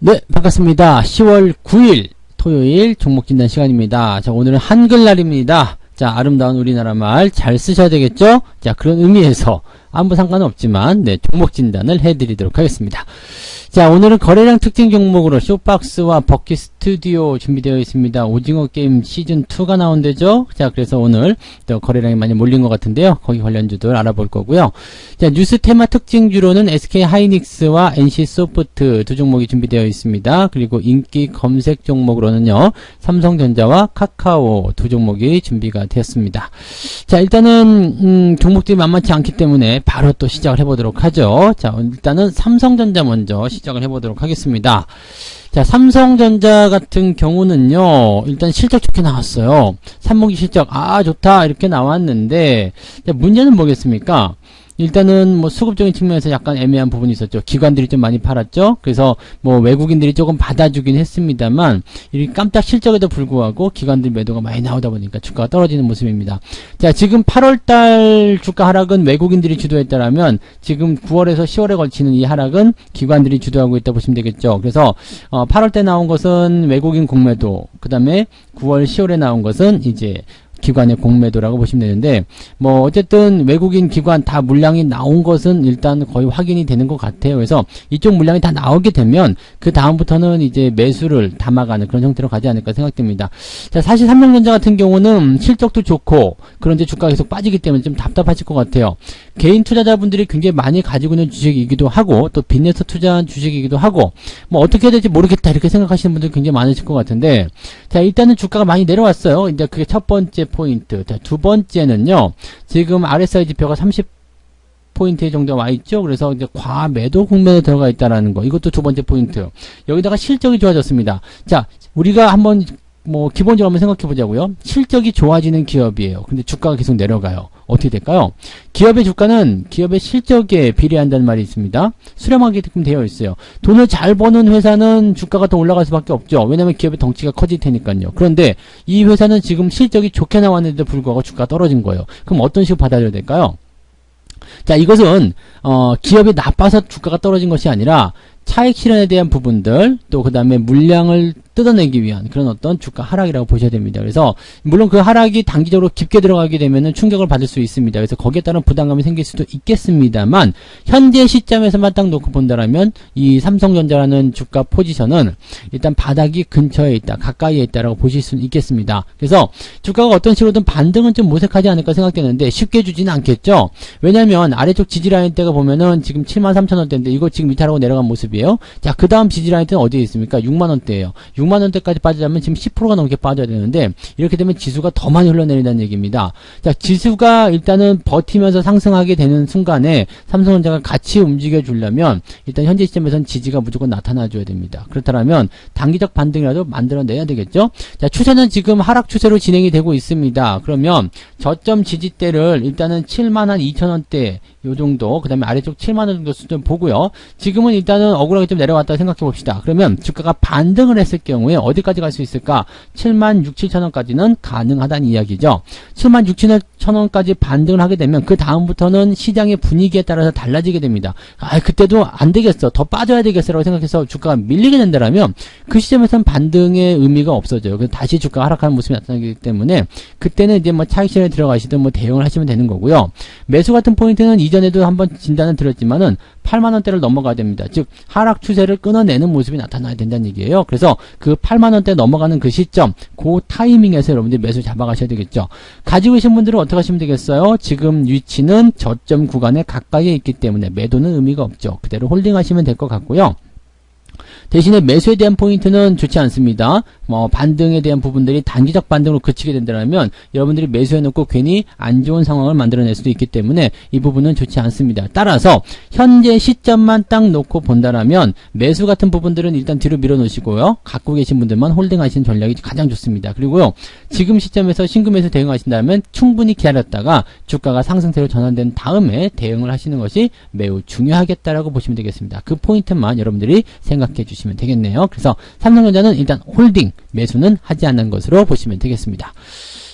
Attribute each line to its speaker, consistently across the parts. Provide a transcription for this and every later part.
Speaker 1: 네, 반갑습니다. 10월 9일 토요일 종목 진단 시간입니다. 자, 오늘은 한글날입니다. 자, 아름다운 우리나라 말 잘 쓰셔야 되겠죠? 자, 그런 의미에서 아무 상관없지만 네, 종목 진단을 해드리도록 하겠습니다. 자, 오늘은 거래량 특징 종목으로 쇼박스와 버킷 스튜디오 준비되어 있습니다. 오징어 게임 시즌2가 나온대죠. 자, 그래서 오늘 또 거래량이 많이 몰린 것 같은데요. 거기 관련주들 알아볼 거고요. 자, 뉴스 테마 특징주로는 SK 하이닉스와 NC 소프트 두 종목이 준비되어 있습니다. 그리고 인기 검색 종목으로는요, 삼성전자와 카카오 두 종목이 준비가 되었습니다. 자, 일단은 종목들이 만만치 않기 때문에 바로 또 시작을 해보도록 하죠. 자, 일단은 삼성전자 먼저 시작을 해보도록 하겠습니다. 자, 삼성전자 같은 경우는요, 일단 실적 좋게 나왔어요. 3분기 실적, 좋다, 이렇게 나왔는데, 자, 문제는 뭐겠습니까? 일단은 뭐 수급적인 측면에서 약간 애매한 부분이 있었죠. 기관들이 좀 많이 팔았죠. 그래서 뭐 외국인들이 조금 받아주긴 했습니다만, 이렇게 깜짝 실적에도 불구하고 기관들 매도가 많이 나오다 보니까 주가가 떨어지는 모습입니다. 자, 지금 8월달 주가 하락은 외국인들이 주도했다라면 지금 9월에서 10월에 걸치는 이 하락은 기관들이 주도하고 있다 보시면 되겠죠. 그래서 8월때 나온 것은 외국인 공매도, 그 다음에 9월 10월에 나온 것은 이제 기관의 공매도라고 보시면 되는데, 뭐 어쨌든 외국인 기관 다 물량이 나온 것은 일단 거의 확인이 되는 것 같아요. 그래서 이쪽 물량이 다 나오게 되면 그 다음부터는 이제 매수를 담아가는 그런 형태로 가지 않을까 생각됩니다. 자, 사실 삼성전자 같은 경우는 실적도 좋고 그런데 주가가 계속 빠지기 때문에 좀 답답하실 것 같아요. 개인 투자자분들이 굉장히 많이 가지고 있는 주식이기도 하고 또 빚내서 투자한 주식이기도 하고, 뭐 어떻게 해야 될지 모르겠다 이렇게 생각하시는 분들 굉장히 많으실 것 같은데, 자, 일단은 주가가 많이 내려왔어요. 이제 그게 첫 번째 포인트. 자, 두 번째는요, 지금 RSI 지표가 30포인트 정도 와 있죠. 그래서 이제 과매도 국면에 들어가 있다라는 거. 이것도 두 번째 포인트. 여기다가 실적이 좋아졌습니다. 자, 우리가 한번 뭐 기본적으로 한번 생각해 보자고요. 실적이 좋아지는 기업이에요. 근데 주가가 계속 내려가요. 어떻게 될까요? 기업의 주가는 기업의 실적에 비례한다는 말이 있습니다. 수렴하게끔 되어 있어요. 돈을 잘 버는 회사는 주가가 더 올라갈 수밖에 없죠. 왜냐면 기업의 덩치가 커질 테니까요. 그런데 이 회사는 지금 실적이 좋게 나왔는데도 불구하고 주가가 떨어진 거예요. 그럼 어떤 식으로 받아들여야 될까요? 자, 이것은 기업이 나빠서 주가가 떨어진 것이 아니라 차익 실현에 대한 부분들, 또 그 다음에 물량을 뜯어내기 위한 그런 어떤 주가 하락이라고 보셔야 됩니다. 그래서 물론 그 하락이 단기적으로 깊게 들어가게 되면은 충격을 받을 수 있습니다. 그래서 거기에 따른 부담감이 생길 수도 있겠습니다만, 현재 시점에서만 딱 놓고 본다라면 이 삼성전자라는 주가 포지션은 일단 바닥이 근처에 있다, 가까이에 있다라고 보실 수 있겠습니다. 그래서 주가가 어떤 식으로든 반등은 좀 모색하지 않을까 생각되는데 쉽게 주지는 않겠죠. 왜냐면 아래쪽 지지라인대가 보면은 지금 73,000원대인데 이거 지금 밑으로 내려간 모습이에요. 자, 그 다음 지지라인대는 어디에 있습니까? 6만원대예요. 6만원대까지 빠지려면 지금 10%가 넘게 빠져야 되는데, 이렇게 되면 지수가 더 많이 흘러내린다는 얘기입니다. 자, 지수가 일단은 버티면서 상승하게 되는 순간에 삼성전자가 같이 움직여 주려면 일단 현재 시점에서는 지지가 무조건 나타나 줘야 됩니다. 그렇다면 단기적 반등이라도 만들어내야 되겠죠. 자, 추세는 지금 하락 추세로 진행이 되고 있습니다. 그러면 저점 지지대를 일단은 72,000원대 요 정도, 그 다음에 아래쪽 7만원 정도 수준 보고요. 지금은 일단은 억울하게 좀 내려왔다 생각해 봅시다. 그러면 주가가 반등을 했을 경우에 어디까지 갈 수 있을까? 76,000원까지는 가능하다는 이야기죠. 76,000원까지 반등을 하게 되면 그 다음부터는 시장의 분위기에 따라서 달라지게 됩니다. 그때도 안 되겠어, 더 빠져야 되겠어 라고 생각해서 주가가 밀리게 된다면 그 시점에서는 반등의 의미가 없어져요. 그래서 다시 주가가 하락하는 모습이 나타나기 때문에 그때는 이제 뭐 차익 실현에 들어가시든 뭐 대응을 하시면 되는 거고요. 매수 같은 포인트는 이전에도 한번 진단을 드렸지만은 8만원대를 넘어가야 됩니다. 즉 하락 추세를 끊어내는 모습이 나타나야 된다는 얘기예요. 그래서 그 8만원대 넘어가는 그 시점, 그 타이밍에서 여러분들이 매수 잡아가셔야 되겠죠. 가지고 계신 분들은 어떻게 하시면 되겠어요? 지금 위치는 저점 구간에 가까이에 있기 때문에 매도는 의미가 없죠. 그대로 홀딩 하시면 될 것 같고요. 대신에 매수에 대한 포인트는 좋지 않습니다. 반등에 대한 부분들이 단기적 반등으로 그치게 된다면 여러분들이 매수해놓고 괜히 안 좋은 상황을 만들어낼 수도 있기 때문에 이 부분은 좋지 않습니다. 따라서 현재 시점만 딱 놓고 본다면 매수 같은 부분들은 일단 뒤로 밀어놓으시고요. 갖고 계신 분들만 홀딩하시는 전략이 가장 좋습니다. 그리고요, 지금 시점에서 신규 매수 대응하신다면 충분히 기다렸다가 주가가 상승세로 전환된 다음에 대응을 하시는 것이 매우 중요하겠다라고 보시면 되겠습니다. 그 포인트만 여러분들이 생각해 주시면 되겠네요. 그래서 삼성전자는 일단 홀딩, 매수는 하지 않는 것으로 보시면 되겠습니다.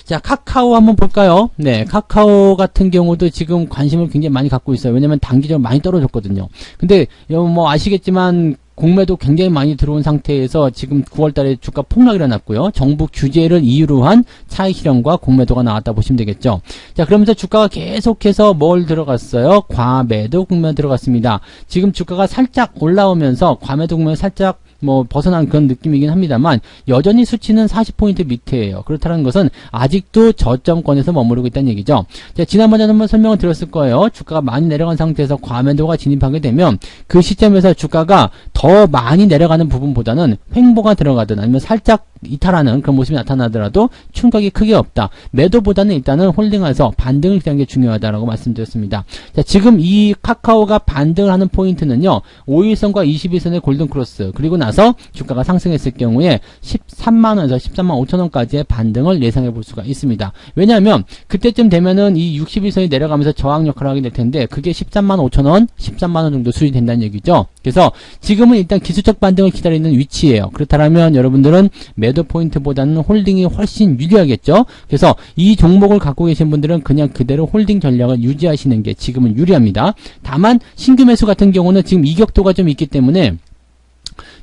Speaker 1: 자, 카카오 한번 볼까요? 네, 카카오 같은 경우도 지금 관심을 굉장히 많이 갖고 있어요. 왜냐면 단기적으로 많이 떨어졌거든요. 근데 뭐 아시겠지만 공매도 굉장히 많이 들어온 상태에서 지금 9월달에 주가 폭락이 일어났고요. 정부 규제를 이유로 한 차익 실현과 공매도가 나왔다 보시면 되겠죠. 자, 그러면서 주가가 계속해서 뭘 들어갔어요? 과매도 국면 들어갔습니다. 지금 주가가 살짝 올라오면서 과매도 국면 살짝 뭐 벗어난 그런 느낌이긴 합니다만 여전히 수치는 40포인트 밑에예요. 그렇다는 것은 아직도 저점권에서 머무르고 있다는 얘기죠. 자, 지난번에 한번 설명을 드렸을 거예요. 주가가 많이 내려간 상태에서 과매도가 진입하게 되면 그 시점에서 주가가 더 많이 내려가는 부분보다는 횡보가 들어가든 아니면 살짝 이탈하는 그런 모습이 나타나더라도 충격이 크게 없다. 매도보다는 일단은 홀딩해서 반등을 기다리는 게 중요하다라고 말씀드렸습니다. 자, 지금 이 카카오가 반등을 하는 포인트는요. 5일선과 21선의 골든크로스 그리고 나서 주가가 상승했을 경우에 13만원에서 13만 5천원까지의 반등을 예상해 볼 수가 있습니다. 왜냐하면 그때쯤 되면은 이 61선이 내려가면서 저항 역할을 하게 될 텐데 그게 13만 5천원, 13만원 정도 수준이 된다는 얘기죠. 그래서 지금은 일단 기술적 반등을 기다리는 위치예요. 그렇다면 여러분들은 매도 포인트보다는 홀딩이 훨씬 유리하겠죠. 그래서 이 종목을 갖고 계신 분들은 그냥 그대로 홀딩 전략을 유지하시는 게 지금은 유리합니다. 다만 신규 매수 같은 경우는 지금 이격도가 좀 있기 때문에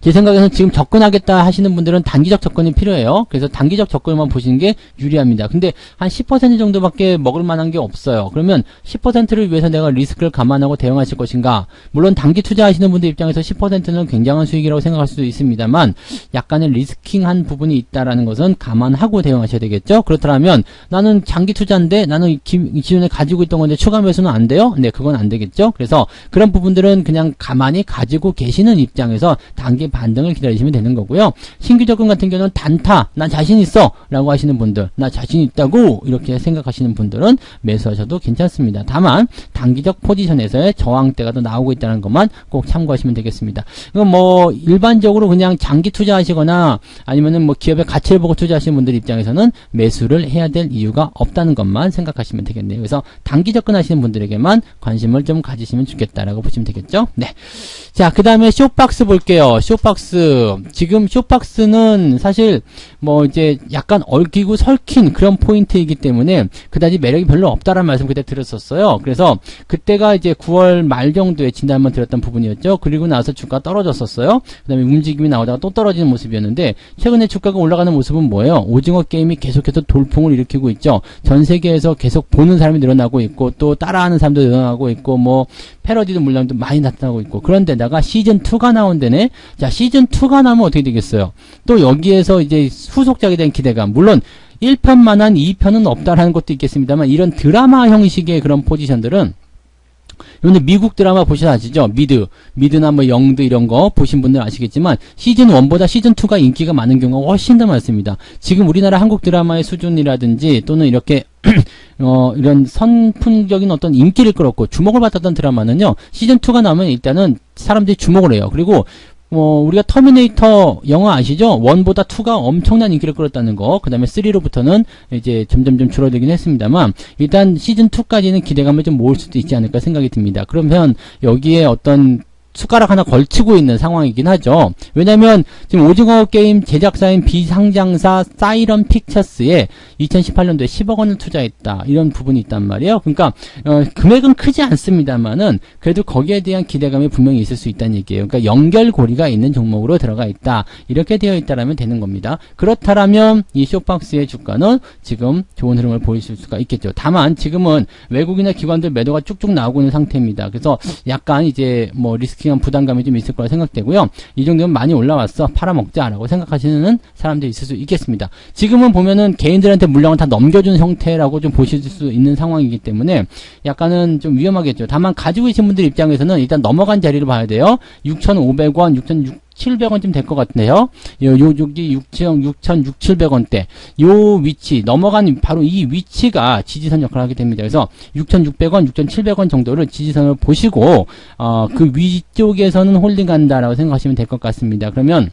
Speaker 1: 제 생각에는 지금 접근하겠다 하시는 분들은 단기적 접근이 필요해요. 그래서 단기적 접근만 보시는 게 유리합니다. 근데 한 10% 정도밖에 먹을 만한 게 없어요. 그러면 10%를 위해서 내가 리스크를 감안하고 대응하실 것인가? 물론 단기 투자하시는 분들 입장에서 10%는 굉장한 수익이라고 생각할 수도 있습니다만 약간의 리스킹한 부분이 있다라는 것은 감안하고 대응하셔야 되겠죠. 그렇다면 나는 장기 투자인데 나는 기존에 가지고 있던 건데 추가 매수는 안 돼요? 네, 그건 안 되겠죠. 그래서 그런 부분들은 그냥 가만히 가지고 계시는 입장에서 단기 반등을 기다리시면 되는 거고요. 신규 접근 같은 경우는 단타, 난 자신 있어 라고 하시는 분들, 나 자신 있다고 이렇게 생각하시는 분들은 매수하셔도 괜찮습니다. 다만 단기적 포지션에서의 저항대가 더 나오고 있다는 것만 꼭 참고하시면 되겠습니다. 이건 뭐 일반적으로 그냥 장기 투자하시거나 아니면은 뭐 기업의 가치를 보고 투자하시는 분들 입장에서는 매수를 해야 될 이유가 없다는 것만 생각하시면 되겠네요. 그래서 단기 접근하시는 분들에게만 관심을 좀 가지시면 좋겠다라고 보시면 되겠죠. 네. 자, 그 다음에 쇼박스 볼게요. 쇼박스. 지금 쇼박스는 사실 뭐 이제 약간 얽히고 설킨 그런 포인트이기 때문에 그다지 매력이 별로 없다라는 말씀 그때 드렸었어요. 그래서 그때가 이제 9월 말 정도에 진단만 드렸던 부분이었죠. 그리고 나서 주가 떨어졌었어요. 그 다음에 움직임이 나오다가 또 떨어지는 모습이었는데 최근에 주가가 올라가는 모습은 뭐예요? 오징어 게임이 계속해서 돌풍을 일으키고 있죠. 전 세계에서 계속 보는 사람이 늘어나고 있고 또 따라하는 사람도 늘어나고 있고 뭐 패러디도 물론 많이 나타나고 있고 그런데다가 시즌2가 나온다네. 자, 시즌2가 나오면 어떻게 되겠어요? 또 여기에서 이제 후속작에 대한 기대감. 물론 1편만한 2편은 없다라는 것도 있겠습니다만 이런 드라마 형식의 그런 포지션들은 여러분들 미국 드라마 보셔서 아시죠? 미드나 뭐 영드 이런 거 보신 분들 아시겠지만 시즌 1보다 시즌 2가 인기가 많은 경우가 훨씬 더 많습니다. 지금 우리나라 한국 드라마의 수준이라든지 또는 이렇게 이런 선풍적인 어떤 인기를 끌었고 주목을 받았던 드라마는요. 시즌 2가 나오면 일단은 사람들이 주목을 해요. 그리고 우리가 터미네이터 영화 아시죠? 1보다 2가 엄청난 인기를 끌었다는 거. 그 다음에 3로부터는 이제 점점 줄어들긴 했습니다만, 일단 시즌2까지는 기대감을 좀 모을 수도 있지 않을까 생각이 듭니다. 그러면 여기에 어떤 숟가락 하나 걸치고 있는 상황이긴 하죠. 왜냐면 지금 오징어 게임 제작사인 비상장사 사이런 픽처스에 2018년도에 10억 원을 투자했다. 이런 부분이 있단 말이에요. 그러니까 금액은 크지 않습니다만은 그래도 거기에 대한 기대감이 분명히 있을 수 있다는 얘기예요. 그러니까 연결고리가 있는 종목으로 들어가 있다. 이렇게 되어 있다라면 되는 겁니다. 그렇다면 이 쇼박스의 주가는 지금 좋은 흐름을 보이실 수가 있겠죠. 다만 지금은 외국이나 기관들 매도가 쭉쭉 나오고 있는 상태입니다. 그래서 약간 이제 뭐 리스킹한 부담감이 좀 있을 거라 생각되고요. 이 정도면 많이 올라왔어. 팔아먹자라고 생각하시는 사람들이 있을 수 있겠습니다. 지금은 보면은 개인들한테 물량을 다 넘겨준 형태라고 좀 보실 수 있는 상황이기 때문에 약간은 좀 위험하겠죠. 다만 가지고 계신 분들 입장에서는 일단 넘어간 자리를 봐야 돼요. 6,500원, 6,700원쯤 될 것 같네요. 여기 6,700원대. 요 위치, 넘어간 바로 이 위치가 지지선 역할을 하게 됩니다. 그래서 6,600원, 6,700원 정도를 지지선을 보시고, 그 위쪽에서는 홀딩 간다라고 생각하시면 될 것 같습니다. 그러면,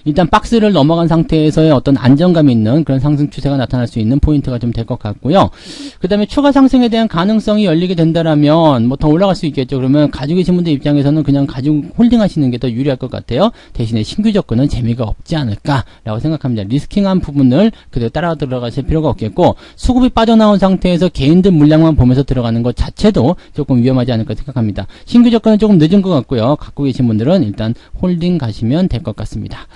Speaker 1: 일단 박스를 넘어간 상태에서의 어떤 안정감 있는 그런 상승 추세가 나타날 수 있는 포인트가 좀 될 것 같고요. 그 다음에 추가 상승에 대한 가능성이 열리게 된다라면 뭐 더 올라갈 수 있겠죠. 그러면 가지고 계신 분들 입장에서는 그냥 가지고 홀딩 하시는 게 더 유리할 것 같아요. 대신에 신규 접근은 재미가 없지 않을까라고 생각합니다. 리스킹한 부분을 그대로 따라 들어가실 필요가 없겠고, 수급이 빠져나온 상태에서 개인들 물량만 보면서 들어가는 것 자체도 조금 위험하지 않을까 생각합니다. 신규 접근은 조금 늦은 것 같고요. 갖고 계신 분들은 일단 홀딩 가시면 될 것 같습니다.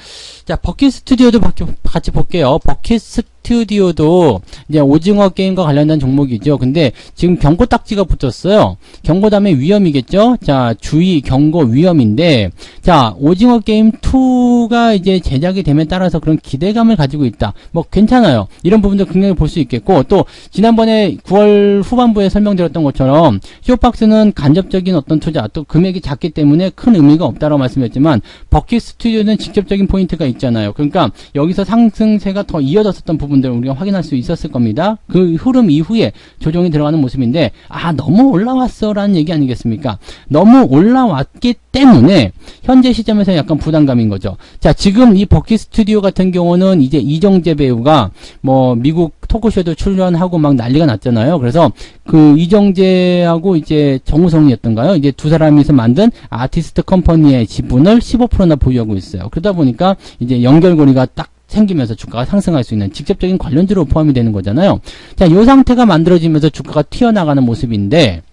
Speaker 1: 자, 버킷 스튜디오도 같이 볼게요. 버킷 스튜디오도 이제 오징어 게임과 관련된 종목이죠. 근데 지금 경고 딱지가 붙었어요. 경고 다음에 위험이겠죠? 자, 주의, 경고, 위험인데, 자, 오징어 게임 2가 이제 제작이 됨에 따라서 그런 기대감을 가지고 있다. 뭐, 괜찮아요. 이런 부분도 굉장히 볼 수 있겠고, 또, 지난번에 9월 후반부에 설명드렸던 것처럼, 쇼박스는 간접적인 어떤 투자, 또 금액이 작기 때문에 큰 의미가 없다라고 말씀드렸지만, 버킷 스튜디오는 직접적인 포인트가 있잖아요. 그러니까, 여기서 상승세가 더 이어졌었던 부분들을 우리가 확인할 수 있었을 겁니다. 그 흐름 이후에 조정이 들어가는 모습인데, 아, 너무 올라왔어 라는 얘기 아니겠습니까? 너무 올라왔기 때문에 현재 시점에서 약간 부담감인 거죠. 자, 지금 이 버킷 스튜디오 같은 경우는 이제 이정재 배우가 뭐 미국 토크쇼도 출연하고 막 난리가 났잖아요. 그래서 그 이정재하고 이제 정우성이었던가요? 이제 두 사람이서 만든 아티스트 컴퍼니의 지분을 15%나 보유하고 있어요. 그러다 보니까 이제 연결고리가 딱 생기면서 주가가 상승할 수 있는 직접적인 관련주로 포함이 되는 거잖아요. 자, 이 상태가 만들어지면서 주가가 튀어나가는 모습인데,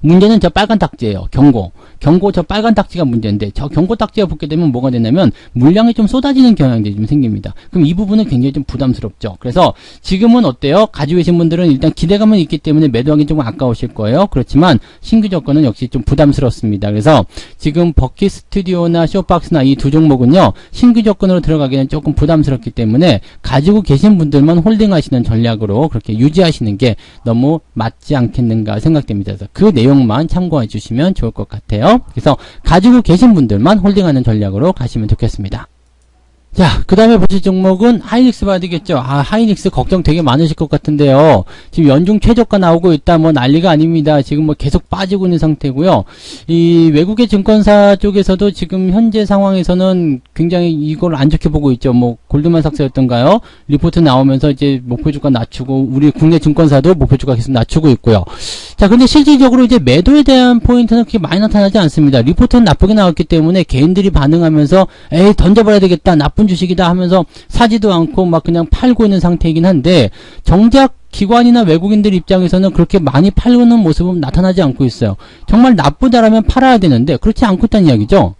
Speaker 1: 문제는 저 빨간 딱지예요. 경고 저 빨간 딱지가 문제인데, 저 경고 딱지가 붙게 되면 뭐가 되냐면 물량이 좀 쏟아지는 경향들이 좀 생깁니다. 그럼 이 부분은 굉장히 좀 부담스럽죠. 그래서 지금은 어때요? 가지고 계신 분들은 일단 기대감은 있기 때문에 매도하기 조금 아까우실 거예요. 그렇지만 신규 접근은 역시 좀 부담스럽습니다. 그래서 지금 버킷 스튜디오나 쇼박스나 이 두 종목은요, 신규 접근으로 들어가기는 조금 부담스럽기 때문에 가지고 계신 분들만 홀딩하시는 전략으로 그렇게 유지하시는 게 너무 맞지 않겠는가 생각됩니다. 그래서 그 내용만 참고해 주시면 좋을 것 같아요. 그래서 가지고 계신 분들만 홀딩하는 전략으로 가시면 좋겠습니다. 자, 그 다음에 보실 종목은 하이닉스 봐야 되겠죠. 아, 하이닉스 걱정 되게 많으실 것 같은데요. 지금 연중 최저가 나오고 있다, 뭐 난리가 아닙니다. 지금 뭐 계속 빠지고 있는 상태고요. 이 외국의 증권사 쪽에서도 지금 현재 상황에서는 굉장히 이걸 안 좋게 보고 있죠. 뭐 골드만삭스였던가요? 리포트 나오면서 이제 목표 주가 낮추고, 우리 국내 증권사도 목표 주가 계속 낮추고 있고요. 자, 근데 실질적으로 이제 매도에 대한 포인트는 그렇게 많이 나타나지 않습니다. 리포트는 나쁘게 나왔기 때문에 개인들이 반응하면서 에이, 던져버려야 되겠다, 나쁜 주식이다 하면서 사지도 않고 막 그냥 팔고 있는 상태이긴 한데, 정작 기관이나 외국인들 입장에서는 그렇게 많이 팔고는 모습은 나타나지 않고 있어요. 정말 나쁘다라면 팔아야 되는데 그렇지 않고 있다는 이야기죠.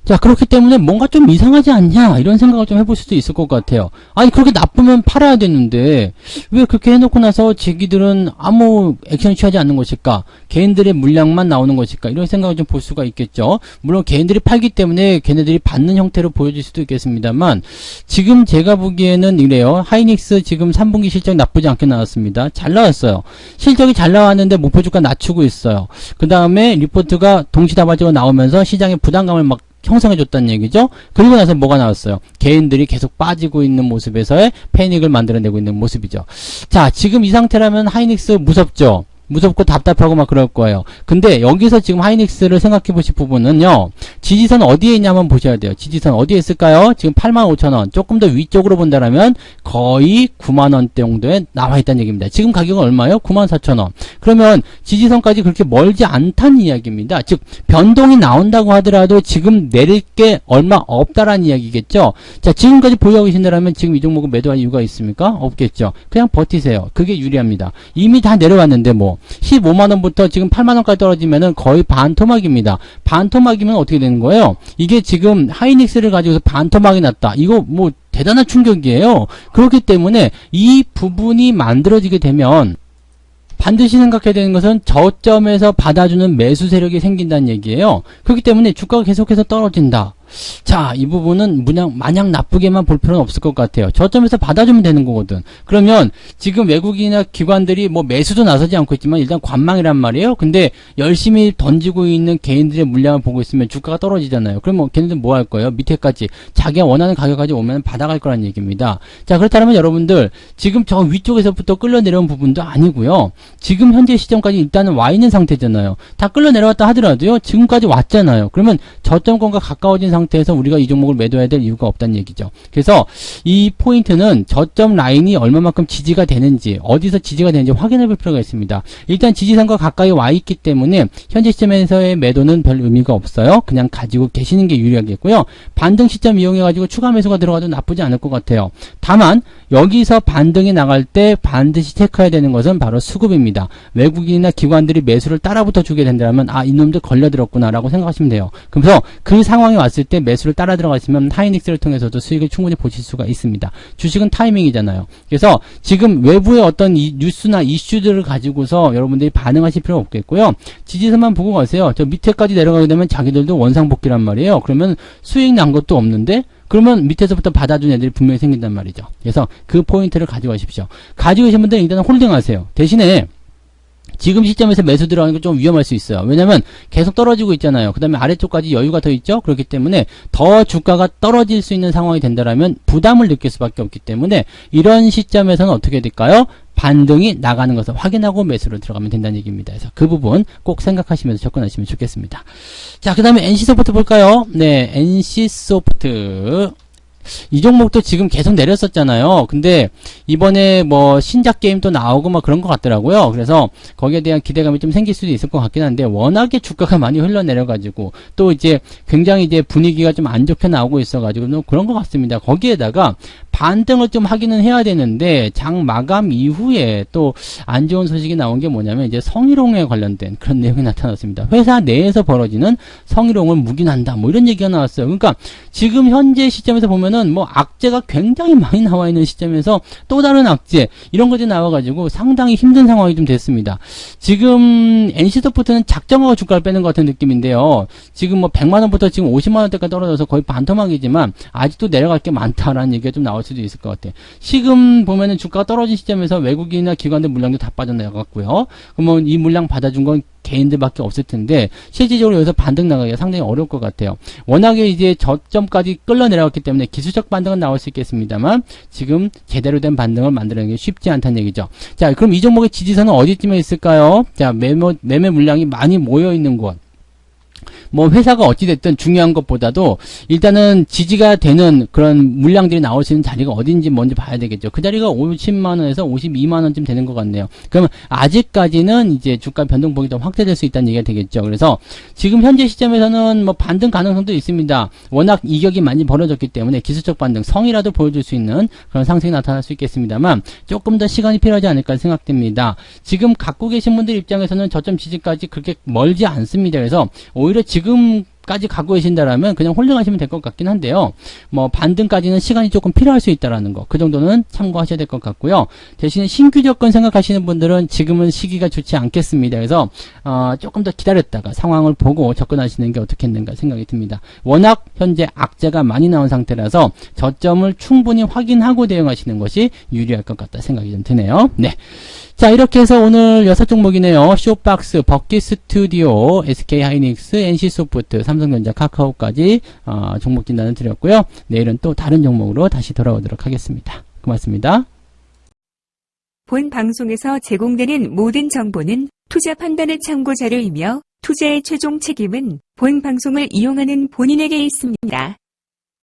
Speaker 1: 자, 그렇기 때문에 뭔가 좀 이상하지 않냐, 이런 생각을 좀 해볼 수도 있을 것 같아요. 아니, 그렇게 나쁘면 팔아야 되는데 왜 그렇게 해놓고 나서 자기들은 아무 액션 취하지 않는 것일까? 개인들의 물량만 나오는 것일까? 이런 생각을 좀 볼 수가 있겠죠. 물론 개인들이 팔기 때문에 걔네들이 받는 형태로 보여질 수도 있겠습니다만, 지금 제가 보기에는 이래요. 하이닉스 지금 3분기 실적 나쁘지 않게 나왔습니다. 잘 나왔어요. 실적이 잘 나왔는데 목표 주가 낮추고 있어요. 그 다음에 리포트가 동시다발적으로 나오면서 시장의 부담감을 막 형성해줬다는 얘기죠. 그리고 나서 뭐가 나왔어요? 개인들이 계속 빠지고 있는 모습에서의 패닉을 만들어내고 있는 모습이죠. 자, 지금 이 상태라면 하이닉스 무섭죠? 무섭고 답답하고 막 그럴 거예요. 근데 여기서 지금 하이닉스를 생각해 보실 부분은요, 지지선 어디에 있냐면 보셔야 돼요. 지지선 어디에 있을까요? 지금 85,000원. 조금 더 위쪽으로 본다라면 거의 9만원대 정도에 나와 있다는 얘기입니다. 지금 가격은 얼마예요? 94,000원. 그러면 지지선까지 그렇게 멀지 않다는 이야기입니다. 즉, 변동이 나온다고 하더라도 지금 내릴 게 얼마 없다라는 이야기겠죠. 자, 지금까지 보유하고 계신다면 지금 이 종목은 매도할 이유가 있습니까? 없겠죠. 그냥 버티세요. 그게 유리합니다. 이미 다 내려왔는데 뭐 15만원부터 지금 8만원까지 떨어지면은 거의 반토막입니다. 반토막이면 어떻게 되는 거예요? 이게 지금 하이닉스를 가지고서 반토막이 났다. 이거 뭐 대단한 충격이에요. 그렇기 때문에 이 부분이 만들어지게 되면 반드시 생각해야 되는 것은 저점에서 받아주는 매수 세력이 생긴다는 얘기예요. 그렇기 때문에 주가가 계속해서 떨어진다. 자, 이 부분은 마냥 나쁘게만 볼 필요는 없을 것 같아요. 저점에서 받아주면 되는 거거든. 그러면 지금 외국인이나 기관들이 뭐 매수도 나서지 않고 있지만 일단 관망이란 말이에요. 근데 열심히 던지고 있는 개인들의 물량을 보고 있으면 주가가 떨어지잖아요. 그러면 걔네들 뭐 할 거예요? 밑에까지 자기가 원하는 가격까지 오면 받아갈 거란 얘기입니다. 자, 그렇다면 여러분들 지금 저 위쪽에서부터 끌려 내려온 부분도 아니고요. 지금 현재 시점까지 일단은 와 있는 상태잖아요. 다 끌려 내려왔다 하더라도요, 지금까지 왔잖아요. 그러면 저점권과 가까워진 상태 상태에서 우리가 이 종목을 매도해야 될 이유가 없다는 얘기죠. 그래서 이 포인트는 저점 라인이 얼마만큼 지지가 되는지, 어디서 지지가 되는지 확인해 볼 필요가 있습니다. 일단 지지선과 가까이 와 있기 때문에 현재 시점에서의 매도는 별 의미가 없어요. 그냥 가지고 계시는 게 유리하겠고요. 반등 시점 이용해 가지고 추가 매수가 들어가도 나쁘지 않을 것 같아요. 다만 여기서 반등이 나갈 때 반드시 체크해야 되는 것은 바로 수급입니다. 외국인이나 기관들이 매수를 따라붙어 주게 된다면 이놈들 걸려들었구나 라고 생각하시면 돼요. 그래서 그 상황이 왔을 때 매수를 따라 들어가시면 하이닉스를 통해서도 수익을 충분히 보실 수가 있습니다. 주식은 타이밍이잖아요. 그래서 지금 외부의 어떤 뉴스나 이슈들을 가지고서 여러분들이 반응하실 필요 없겠고요. 지지선만 보고 가세요. 저 밑에까지 내려가게 되면 자기들도 원상복귀란 말이에요. 그러면 수익 난 것도 없는데 그러면 밑에서부터 받아준 애들이 분명히 생긴단 말이죠. 그래서 그 포인트를 가지고 가십시오. 가지고 계신 분들은 일단은 홀딩하세요. 대신에 지금 시점에서 매수 들어가는 건 좀 위험할 수 있어요. 왜냐면 계속 떨어지고 있잖아요. 그 다음에 아래쪽까지 여유가 더 있죠. 그렇기 때문에 더 주가가 떨어질 수 있는 상황이 된다라면 부담을 느낄 수밖에 없기 때문에 이런 시점에서는 어떻게 될까요? 반등이 나가는 것을 확인하고 매수로 들어가면 된다는 얘기입니다. 그래서 그 부분 꼭 생각하시면서 접근하시면 좋겠습니다. 자, 그 다음에 NC소프트 볼까요? 네, NC소프트. 이 종목도 지금 계속 내렸었잖아요. 근데 이번에 뭐 신작 게임 또 나오고 막 그런 것 같더라고요. 그래서 거기에 대한 기대감이 좀 생길 수도 있을 것 같긴 한데 워낙에 주가가 많이 흘러내려가지고 또 이제 굉장히 이제 분위기가 좀 안 좋게 나오고 있어가지고 그런 것 같습니다. 거기에다가 반등을 좀 하기는 해야 되는데 장 마감 이후에 또 안 좋은 소식이 나온 게 뭐냐면 이제 성희롱에 관련된 그런 내용이 나타났습니다. 회사 내에서 벌어지는 성희롱을 묵인한다 뭐 이런 얘기가 나왔어요. 그러니까 지금 현재 시점에서 보면은 뭐 악재가 굉장히 많이 나와 있는 시점에서 또 다른 악재 이런 것들이 나와가지고 상당히 힘든 상황이 좀 됐습니다. 지금 NC소프트는 작정하고 주가를 빼는 것 같은 느낌인데요. 지금 뭐 100만원부터 지금 50만원대까지 떨어져서 거의 반토막이지만 아직도 내려갈 게 많다라는 얘기가 좀 나올 수도 있을 것 같아요. 지금 보면은 주가가 떨어진 시점에서 외국인이나 기관들 물량도 다 빠져나갔고요. 그러면 이 물량 받아준 건 개인들밖에 없을 텐데 실질적으로 여기서 반등 나가기가 상당히 어려울 것 같아요. 워낙에 이제 저점까지 끌려 내려갔기 때문에 기술적 반등은 나올 수 있겠습니다만 지금 제대로 된 반등을 만들어내는 게 쉽지 않다는 얘기죠. 자, 그럼 이 종목의 지지선은 어디쯤에 있을까요? 자, 매매 물량이 많이 모여 있는 곳. 뭐 회사가 어찌됐든 중요한 것보다도 일단은 지지가 되는 그런 물량들이 나올 수 있는 자리가 어딘지 먼저 봐야 되겠죠. 그 자리가 50만원에서 52만원쯤 되는 것 같네요. 그러면 아직까지는 이제 주가 변동폭이 더 확대될 수 있다는 얘기가 되겠죠. 그래서 지금 현재 시점에서는 뭐 반등 가능성도 있습니다. 워낙 이격이 많이 벌어졌기 때문에 기술적 반등, 성이라도 보여줄 수 있는 그런 상승이 나타날 수 있겠습니다만 조금 더 시간이 필요하지 않을까 생각됩니다. 지금 갖고 계신 분들 입장에서는 저점 지지까지 그렇게 멀지 않습니다. 그래서 오히려 지금까지 갖고 계신다라면 그냥 홀딩하시면 될 것 같긴 한데요. 뭐 반등까지는 시간이 조금 필요할 수 있다라는 거. 그 정도는 참고하셔야 될 것 같고요. 대신에 신규 접근 생각하시는 분들은 지금은 시기가 좋지 않겠습니다. 그래서 조금 더 기다렸다가 상황을 보고 접근하시는 게 어떻겠는가 생각이 듭니다. 워낙 현재 악재가 많이 나온 상태라서 저점을 충분히 확인하고 대응하시는 것이 유리할 것 같다 생각이 좀 드네요. 네. 자, 이렇게 해서 오늘 6종목이네요. 쇼박스, 버킷스튜디오, SK하이닉스, NC소프트, 삼성전자, 카카오까지 종목 진단을 드렸고요. 내일은 또 다른 종목으로 다시 돌아오도록 하겠습니다. 고맙습니다.
Speaker 2: 본 방송에서 제공되는 모든 정보는 투자 판단의 참고 자료이며 투자의 최종 책임은 본 방송을 이용하는 본인에게 있습니다.